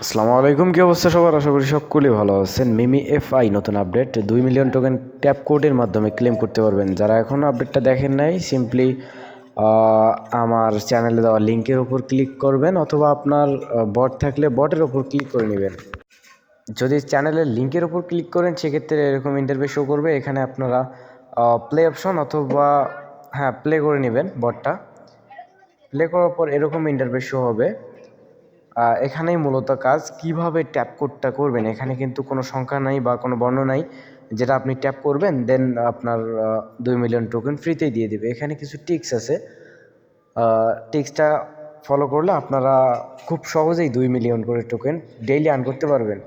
আসসালামু আলাইকুম, কি অবস্থা সবার? আশা করি সকলেই ভালো আছেন। মিমি এফআই নতুন আপডেট 2 মিলিয়ন টোকেন ট্যাপ কোডের মাধ্যমে ক্লেম করতে পারবেন। যারা এখনও আপডেটটা দেখেন নাই, সিম্পলি আমার চ্যানেলে দেওয়া লিঙ্কের উপর ক্লিক করবেন, অথবা আপনার বট থাকলে বটের উপর ক্লিক করে নেবেন। যদি চ্যানেলের লিঙ্কের উপর ক্লিক করেন সেক্ষেত্রে এরকম ইন্টারফেস শো করবে। এখানে আপনারা প্লে অপশন অথবা প্লে করে নেবেন। বটটা প্লে করার পর এরকম ইন্টারফেস শো হবে। এখানেই মূলত কাজ, কিভাবে ট্যাপ কোডটা করবেন। এখানে কিন্তু কোনো সংখ্যা নাই বা কোনো বর্ণ নাই, যেটা আপনি ট্যাপ করবেন দেন আপনার 2 মিলিয়ন টোকেন ফ্রিতেই দিয়ে দেবে। এখানে কিছু টিক্স আছে, টিক্সটা ফলো করলে আপনারা খুব সহজেই 2 মিলিয়ন করে টোকেন ডেইলি আর্ন করতে পারবেন।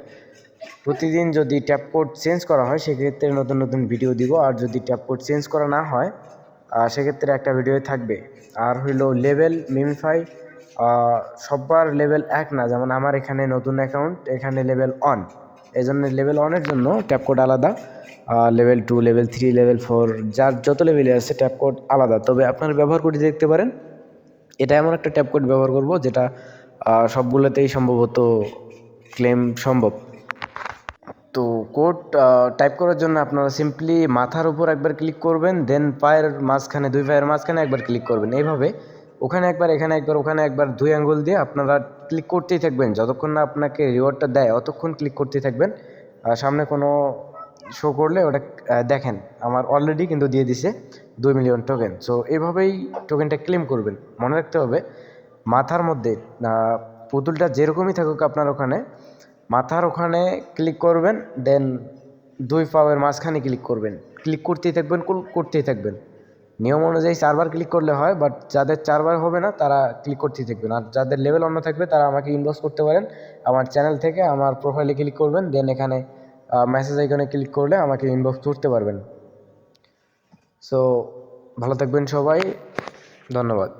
প্রতিদিন যদি ট্যাপ কোড চেঞ্জ করা হয় সেক্ষেত্রে নতুন নতুন ভিডিও দিব, আর যদি ট্যাপ কোড চেঞ্জ করা না হয় সেক্ষেত্রে একটা ভিডিও থাকবে। আর হইলো লেভেল মিমিফাই সবার লেভেল 1 না, যেমন আমার এখানে নতুন অ্যাকাউন্ট, এখানে লেভেল 1, এই জন্য লেভেল 1-এর জন্য ট্যাপ কোড আলাদা, লেভেল 2, লেভেল 3, লেভেল 4 যার যত লেভেলে আছে ট্যাপ কোড আলাদা। তবে আপনারা ব্যবহার করে দেখতে পারেন। এটা এমন একটা ট্যাপ কোড ব্যবহার করব যেটা সবগুলোতেই সম্ভবত ক্লেম সম্ভব। তো কোড টাইপ করার জন্য আপনারা সিম্পলি মাথার উপর একবার ক্লিক করবেন, দেন পায়ের মাঝখানে, 2 পায়ের মাঝখানে একবার ক্লিক করবেন। এইভাবে ওখানে একবার, এখানে একবার, ওখানে একবার 2 আঙ্গুল দিয়ে আপনারা ক্লিক করতেই থাকবেন। যতক্ষণ না আপনাকে রিওয়ার্ডটা দেয় অতক্ষণ ক্লিক করতেই থাকবেন। সামনে কোনো শো করলে ওটা দেখেন, আমার অলরেডি কিন্তু দিয়ে দিছে 2 মিলিয়ন টোকেন। সো এইভাবেই টোকেনটা ক্লেম করবেন। মনে রাখতে হবে, মাথার মধ্যে পুতুলটা যেরকমই থাকুক আপনার ওখানে, মাথার ওখানে ক্লিক করবেন, দেন 2 পায়ের মাঝখানে ক্লিক করবেন। ক্লিক করতেই থাকবেন, করতেই থাকবেন। নিয়ম অনুযায়ী 4বার ক্লিক করলে হয়, বাট যাদের 4বার হবে না তারা ক্লিক করতেই থাকবেন। আর যাদের লেভেল অন্য থাকবে তারা আমাকে ইনবক্স করতে পারেন আমার চ্যানেল থেকে। আমার প্রোফাইলে ক্লিক করবেন, দেন এখানে মেসেজ আইকনে ক্লিক করলে আমাকে ইনবক্স করতে পারবেন। সো ভালো থাকবেন সবাই, ধন্যবাদ।